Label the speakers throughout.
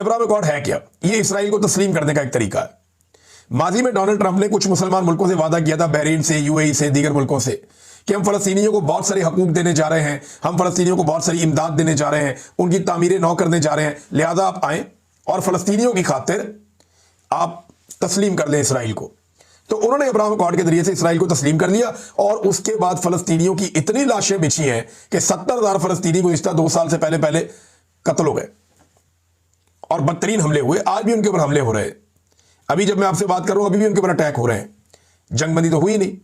Speaker 1: Abraham accord है क्या? ये इसराइल को तस्लीम करने का एक तरीका है। माजी में डोनाल्ड ट्रंप ने कुछ मुसलमान मुल्कों से वादा किया था, बहरीन से, यूएई से, दीगर मुल्कों से, कि हम फलस्तीनियों को बहुत सारे हकूक देने जा रहे हैं, हम फलस्तीनियों को बहुत सारी इमदाद देने जा रहे हैं, उनकी तामीरें नौ करने जा रहे हैं, लिहाजा आप आए और फलस्तीनियों की खातिर आप तस्लीम कर लें इसराइल को। तो उन्होंने अब्राहम अकॉर्ड के जरिए से इसराइल को तस्लीम कर लिया और उसके बाद फलस्तीनियों की इतनी लाशें बिछी हैं कि 70,000 फलस्तीनी गुज़िश्ता 2 साल से पहले कत्ल हो गए और बदतरीन हमले हुए। आज भी उनके ऊपर हमले हो रहे हैं। अभी जब मैं आपसे बात कर रहा हूं अभी भी उनके ऊपर अटैक हो रहे हैं। जंगबंदी तो हुई नहीं।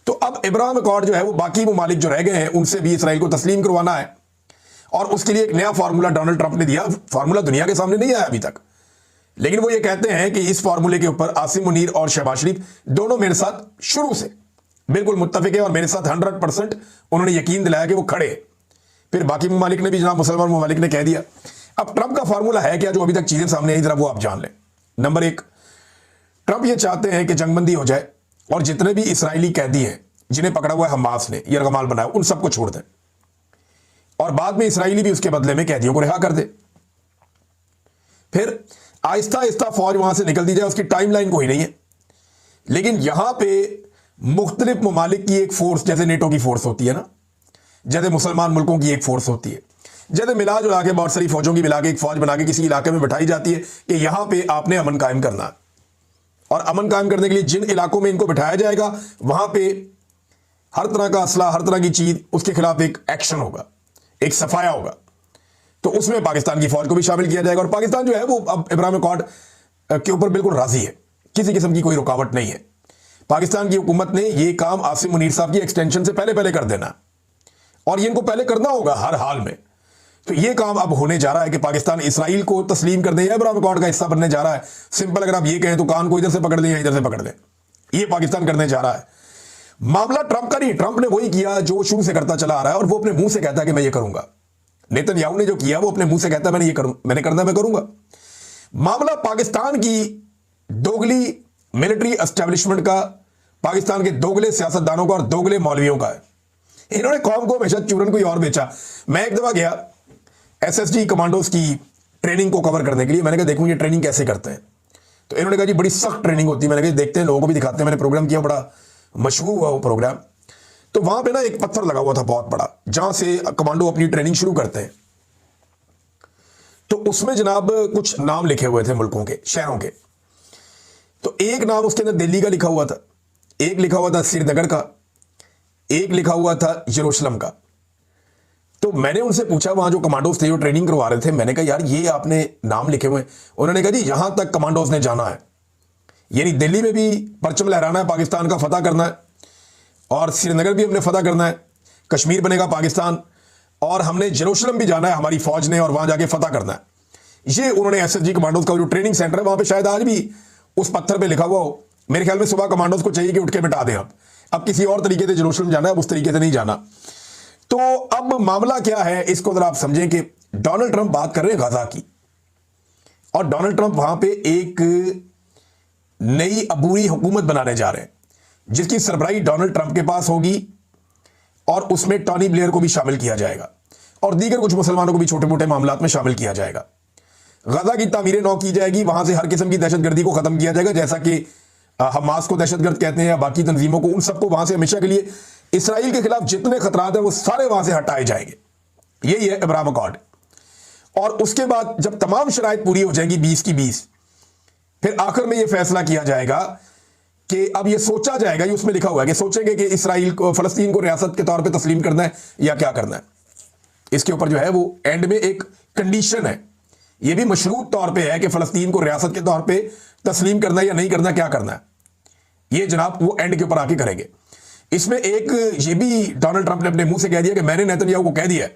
Speaker 1: तो अब अब्राहम अकॉर्ड जो है वो बाकी ममालिक जो रह गए हैं उनसे भी इसराइल को तस्लीम करवाना है और उसके लिए एक नया फार्मूला डोनाल्ड ट्रंप ने दिया। फार्मूला दुनिया के सामने नहीं आया अभी तक, लेकिन वो ये कहते हैं कि इस फार्मूले के ऊपर आसिम मुनीर और शहबाज शरीफ दोनों मेरे साथ शुरू से बिल्कुल मुत्तफिक है और मेरे साथ 100% उन्होंने यकीन दिलाया कि वो खड़े। फिर बाकी ममालिक ने भी, जनाब मुसलमान ममालिक ने कह दिया। अब ट्रंप का फार्मूला है क्या जो अभी तक चीजें सामने आई, जरा वो आप जान लें। नंबर 1, ट्रंप ये चाहते हैं कि जंगबंदी हो जाए और जितने भी इसराइली कैदी हैं जिन्हें पकड़ा हुआ है हमास ने, यरगमाल बनाया, उन सबको छोड़ दें और बाद में इसराइली भी उसके बदले में कैदियों को रिहा कर दे। फिर आहिस्ता आहिस्ता फौज वहां से निकल दी जाए। उसकी टाइमलाइन कोई नहीं है, लेकिन यहां पे मुख्तलिफ ममालिक की एक फोर्स, जैसे नेटो की फोर्स होती है ना, जैसे मुसलमान मुल्कों की एक फोर्स होती है, जैसे मिला जुला के बहुत सारी फौजों की मिला के एक फौज बना के किसी इलाके में बिठाई जाती है कि यहां पे आपने अमन कायम करना है। और अमन कायम करने के लिए जिन इलाकों में इनको बिठाया जाएगा वहां पे हर तरह का असला, हर तरह की चीज, उसके खिलाफ एक एक्शन होगा, एक सफाया होगा। तो उसमें पाकिस्तान की फौज को भी शामिल किया जाएगा और पाकिस्तान जो है वो अब अब्राहम अकॉर्ड के ऊपर बिल्कुल राजी है, किसी किस्म की कोई रुकावट नहीं है। पाकिस्तान की हुकूमत ने यह काम आसिम मुनीर साहब की एक्सटेंशन से पहले कर देना और ये इनको पहले करना होगा हर हाल में। तो ये काम अब होने जा रहा है कि पाकिस्तान इसराइल को तस्लीम कर दे या अब्राहम अकॉर्ड का हिस्सा बनने जा रहा है। सिंपल अगर आप ये कहें तो कान को इधर से पकड़ दें या इधर से पकड़ दें, ये पाकिस्तान करने जा रहा है। मामला ट्रंप का नहीं, ट्रंप ने वही किया जो शुरू से करता चला आ रहा है और वो अपने मुंह से कहता है कि मैं ये करूंगा। नेतन्याहू ने जो किया वो अपने मुंह से कहता है मैंने करना, मैं करूंगा। मामला पाकिस्तान की दोगली मिलिट्री एस्टेब्लिशमेंट का, पाकिस्तान के दोगले सियासतदानों का और दोगले मौलवियों का है। इन्होंने कौम को हमेशा चूरन कोई और बेचा। मैं एक दफा गया एसएसजी कमांडोज की ट्रेनिंग को कवर करने के लिए, मैंने कहा देखूं ये ट्रेनिंग कैसे करते हैं। तो इन्होंने कहा जी बड़ी सख्त ट्रेनिंग होती है। मैंने कहा देखते हैं, लोगों को भी दिखाते हैं। मैंने प्रोग्राम किया, बड़ा मशहूर हुआ वो प्रोग्राम। तो वहां पे ना एक पत्थर लगा हुआ था बहुत बड़ा, जहां से कमांडो अपनी ट्रेनिंग शुरू करते हैं। तो उसमें जनाब कुछ नाम लिखे हुए थे मुल्कों के, शहरों के। तो एक नाम उसके अंदर दिल्ली का लिखा हुआ था, एक लिखा हुआ था श्रीनगर का, एक लिखा हुआ था यरूशलेम का। तो मैंने उनसे पूछा, वहां जो कमांडोज थे जो ट्रेनिंग करवा रहे थे, मैंने कहा यार ये आपने नाम लिखे हुए हैं। उन्होंने कहा जी यहां तक कमांडोज ने जाना है, यानी दिल्ली में भी परचम लहराना है, पाकिस्तान का फतह करना है, और श्रीनगर भी हमने फतह करना है, कश्मीर बनेगा पाकिस्तान, और हमने यरूशलेम भी जाना है हमारी फौज ने और वहां जाके फतह करना है। ये उन्होंने एसएसजी कमांडोज का जो ट्रेनिंग सेंटर है वहां पे शायद आज भी उस पत्थर पे लिखा हुआ हो। मेरे ख्याल में सुबह कमांडोज को चाहिए कि उठ के मिटा दें। अब किसी और तरीके से यरूशलेम जाना है, उस तरीके से नहीं जाना। तो अब मामला क्या है, इसको जरा आप समझें कि डोनाल्ड ट्रंप बात कर रहे हैं गाजा की, और डोनाल्ड ट्रंप वहां पे एक नई अबूरी हुकूमत बनाने जा रहे हैं जिसकी सरबराही डोनाल्ड ट्रंप के पास होगी और उसमें टॉनी ब्लेयर को भी शामिल किया जाएगा और दीगर कुछ मुसलमानों को भी छोटे मोटे मामलात में शामिल किया जाएगा। गाजा की तामीरें नौ की जाएगी, वहां से हर किस्म की दहशतगर्दी को खत्म किया जाएगा, जैसा कि हमास को दहशतगर्द कहते हैं या बाकी तंजीमों को, उन सबको वहां से हमेशा के लिए इसराइल के खिलाफ जितने खतरात हैं वो सारे वहां से हटाए जाएंगे। यही है अब्राहम अकॉर्ड। और उसके बाद जब तमाम शराइत पूरी हो जाएंगी 20 की 20, फिर आखिर में यह फैसला किया जाएगा कि अब यह सोचा जाएगा, ये उसमें लिखा हुआ है कि सोचेंगे कि इसराइल को, फलस्तीन को रियासत के तौर पे तस्लीम करना है या क्या करना है। इसके ऊपर जो है वो एंड में एक कंडीशन है, यह भी मशरूत तौर पे है कि फलस्तीन को रियासत के तौर पे तस्लीम करना है या नहीं करना, क्या करना है, ये जनाब वो एंड के ऊपर आके करेंगे। इसमें एक ये भी डोनाल्ड ट्रंप ने अपने मुंह से कह दिया कि मैंने नेतन्याहू को कह दिया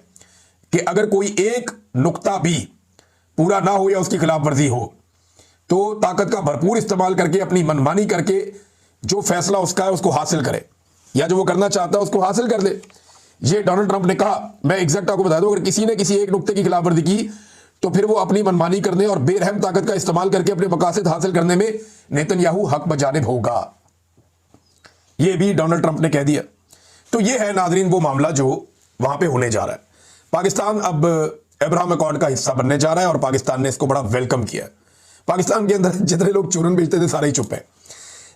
Speaker 1: कि अगर कोई एक नुक्ता भी पूरा ना हो या उसकी खिलाफ वर्जी हो तो ताकत का भरपूर इस्तेमाल करके, अपनी मनमानी करके जो फैसला उसका है उसको हासिल करे, या जो वो करना चाहता है उसको हासिल कर ले। ये डोनाल्ड ट्रंप ने कहा। मैं एग्जैक्ट आपको बता दूं, अगर किसी ने किसी एक नुक्ते की खिलाफ वर्जी की तो फिर वो अपनी मनमानी करने और बेरहम ताकत का इस्तेमाल करके अपने मकासद हासिल करने में नेतन्याहू हक बजानिब होगा। यह भी डोनाल्ड ट्रंप ने कह दिया। तो यह है नाजरीन वो मामला जो वहां पे होने जा रहा है। पाकिस्तान अब अब्राहम अकॉर्ड का हिस्सा बनने जा रहा है और पाकिस्तान ने इसको बड़ा वेलकम किया। पाकिस्तान के अंदर जितने लोग चूरन बेचते थे सारे ही चुप हैं।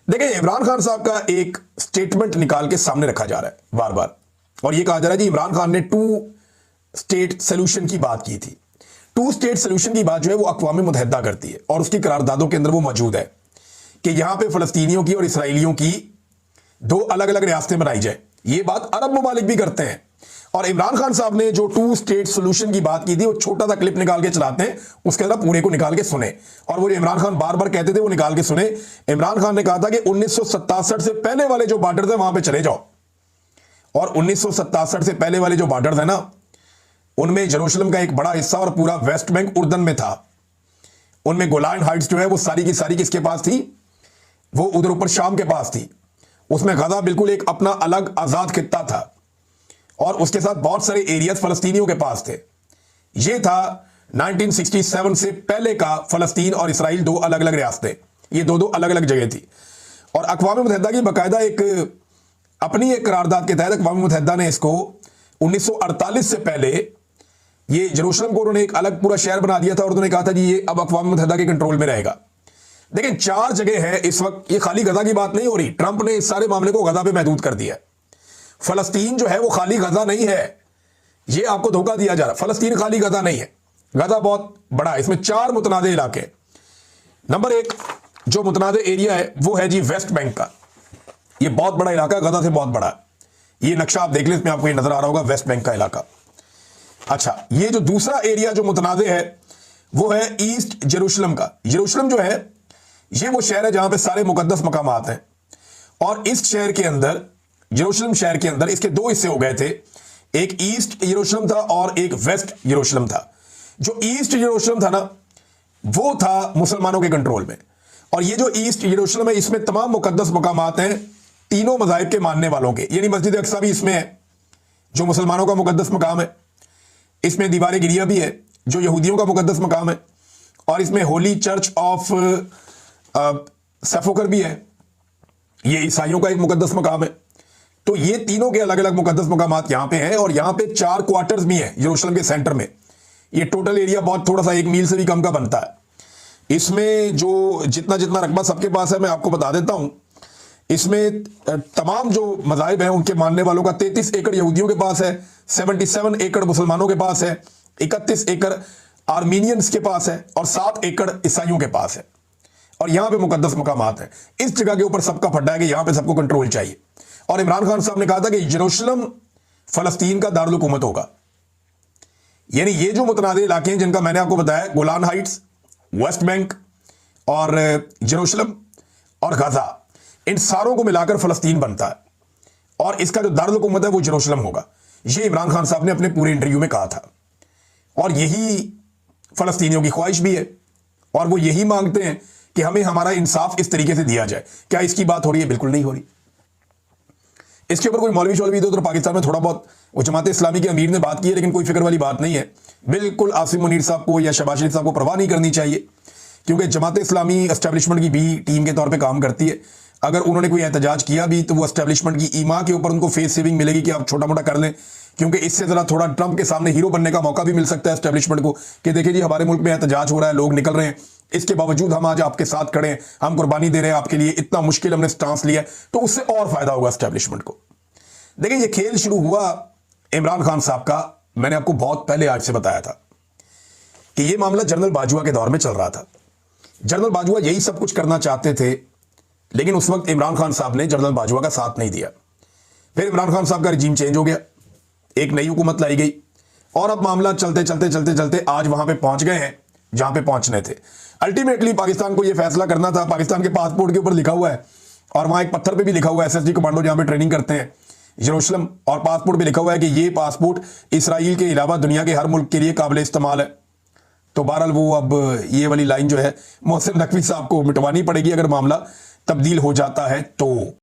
Speaker 1: देखिए, इमरान खान साहब का एक स्टेटमेंट निकाल के सामने रखा जा रहा है बार बार, और यह कहा जा रहा है कि इमरान खान ने 2 स्टेट सोल्यूशन की बात की थी। 2 स्टेट सोल्यूशन की बात जो है वो अक़वाम मुत्तहिदा करती है और उसकी करारदादों के अंदर वो मौजूद है कि यहां पे फलस्तीनियों की और इसराइलियों की 2 अलग अलग रियासतें बनाई जाए। ये बात अरब ममालिक भी करते हैं, और इमरान खान साहब ने जो 2 स्टेट सोल्यूशन की बात की थी वो छोटा सा क्लिप निकाल के चलाते हैं, उसके अंदर पूरे को निकाल के सुने, और वो जो इमरान खान बार बार कहते थे वो निकाल के सुने। इमरान खान ने कहा था कि 1967 से पहले वाले जो बॉर्डर थे वहां पे चले जाओ, और 1967 से पहले वाले जो बॉर्डर थे ना, उनमें जेरूशलम का एक बड़ा हिस्सा और पूरा वेस्ट बैंक उर्दन में था। उनमें गोलान हाइट्स जो है वो सारी की सारी किसके पास थी? वो उधर ऊपर शाम के पास थी। उसमें गजा बिल्कुल एक अपना अलग आजाद खित्ता था, और उसके साथ बहुत सारे एरियाज फलस्तीनियों के पास थे। ये था 1967 से पहले का फलस्तीन और इसराइल 2 अलग अलग रियासतें, ये 2 अलग अलग जगह थी। और अक़वाम मुत्तहिदा की बाकायदा एक अपनी एक करारदाद के तहत अक़वाम मुत्तहिदा ने इसको 1948 से पहले ये जेरूशलम को उन्होंने एक अलग पूरा शहर बना दिया था, और उन्होंने कहा था कि ये अब अक़वाम मुत्तहिदा के कंट्रोल में रहेगा। लेकिन 4 जगह है इस वक्त, ये खाली गजा की बात नहीं हो रही। ट्रंप ने इस सारे मामले को गजा पे महदूद कर दिया। फलस्तीन जो है वो खाली गजा नहीं है, ये आपको धोखा दिया जा रहा है। फलस्तीन खाली गजा नहीं है, गजा बहुत बड़ा है। इसमें 4 मुतनाज़े इलाके। नंबर 1 जो मुतनाज़े एरिया है वो है जी वेस्ट बैंक का। ये बहुत बड़ा इलाका, गजा से बहुत बड़ा। ये नक्शा आप देख लें, इसमें आपको ये नजर आ रहा होगा वेस्ट बैंक का इलाका। अच्छा, ये जो दूसरा एरिया जो मुतनाज़े है वो है ईस्ट जेरूशलम का। जेरूशलम जो है ये वो शहर है जहां पे सारे मुकद्दस मकामात हैं, और इस शहर के अंदर, जेरूशलम शहर के अंदर, इसके 2 हिस्से हो गए थे। एक ईस्ट जेरूशलम था और एक वेस्ट जेरूशलम था। जो ईस्ट जेरूशलम था ना, वो था मुसलमानों के कंट्रोल में, और ये जो ईस्ट जेरूशलम है इसमें तमाम मुकद्दस मकामात हैं तीनों मज़ाहिब के मानने वालों के, यानी मस्जिद अक्सा भी इसमें है जो मुसलमानों का मुकद्दस मकाम है। इसमें दीवार गिरिया भी है जो यहूदियों का मुकद्दस मकाम है, और इसमें होली चर्च ऑफ सेफोकर भी है, ये ईसाइयों का एक मुकद्दस मकाम है। तो ये तीनों के अलग अलग मुकद्दस मकामात यहां पे हैं, और यहां पे 4 क्वार्टर्स भी हैं यरूशलेम के सेंटर में। ये टोटल एरिया बहुत थोड़ा सा 1 मील से भी कम का बनता है। इसमें जो जितना जितना रकबा सबके पास है मैं आपको बता देता हूं। इसमें तमाम जो मज़ाहिब हैं उनके मानने वालों का 33 एकड़ यहूदियों के पास है, 77 एकड़ मुसलमानों के पास है, 31 एकड़ आर्मीनियंस के पास है, और 7 एकड़ ईसाइयों के पास है। और यहां पे मुकद्दस मकामात हैं। इस जगह के ऊपर सबका फड्डा है कि यहां पे सबको कंट्रोल चाहिए, और इमरान खान साहब ने कहा था कि जेरूशलम फलस्तीन का दारुल हुकूमत होगा। यानी ये जो मुतनाज़े इलाके हैं जिनका मैंने आपको बताया, गोलान हाइट्स, वेस्ट बैंक और जेरूशलम और गजा, इन सारों को मिलाकर फलस्तीन बनता है, और इसका जो दारुल हुकूमत है वो जेरूशलम होगा। ये इमरान खान साहब ने अपने पूरे इंटरव्यू में कहा था, और यही फलस्तीनियों की ख्वाहिश भी है, और वो यही मांगते हैं कि हमें हमारा इंसाफ इस तरीके से दिया जाए। क्या इसकी बात हो रही है? बिल्कुल नहीं हो रही। इसके ऊपर कोई मौलवी शौलवी तो पाकिस्तान में थोड़ा बहुत वो जमात इस्लामी के अमीर ने बात की है, लेकिन कोई फिक्र वाली बात नहीं है। बिल्कुल आसिम मुनीर साहब को या शहबाज शरीफ साहब को परवाह नहीं करनी चाहिए, क्योंकि जमात इस्लामी एस्टेब्लिशमेंट की भी टीम के तौर पर काम करती है। अगर उन्होंने कोई एहतजाज किया भी तो वो एस्टेब्लिशमेंट की ईमा के ऊपर उनको फेस सेविंग मिलेगी कि आप छोटा मोटा कर लें, क्योंकि इससे जरा थोड़ा ट्रंप के सामने हीरो बनने का मौका भी मिल सकता है एस्टेब्लिशमेंट को कि देखिए जी हमारे मुल्क में एहतजाज हो रहा है, लोग निकल रहे हैं, इसके बावजूद हम आज आपके साथ खड़े हैं, हम कुर्बानी दे रहे हैं आपके लिए, इतना मुश्किल हमने स्टांस लिया है, तो उससे और फायदा होगा एस्टेब्लिशमेंट को। देखिए, ये खेल शुरू हुआ इमरान खान साहब का, मैंने आपको बहुत पहले आज से बताया था कि यह मामला जनरल बाजवा के दौर में चल रहा था। जनरल बाजवा यही सब कुछ करना चाहते थे, लेकिन उस वक्त इमरान खान साहब ने जनरल बाजवा का साथ नहीं दिया। फिर इमरान खान साहब का रिजीम चेंज हो गया, एक नई हुकूमत लाई गई, और अब मामला चलते चलते चलते चलते आज वहां पे पहुंच गए हैं जहां पे पहुंचने थे। अल्टीमेटली पाकिस्तान को यह फैसला करना था, पाकिस्तान के पासपोर्ट के ऊपर लिखा हुआ है, और वहां एक पत्थर पे भी लिखा हुआ है एसएसजी कमांडो जहां पे ट्रेनिंग करते हैं जेरूशलम, और पासपोर्ट पे लिखा हुआ है कि ये पासपोर्ट इसराइल के अलावा दुनिया के हर मुल्क के लिए काबिल इस्तेमाल है। तो बहरहाल वो अब ये वाली लाइन जो है मोहसिन नकवी साहब को मिटवानी पड़ेगी अगर मामला तब्दील हो जाता है तो।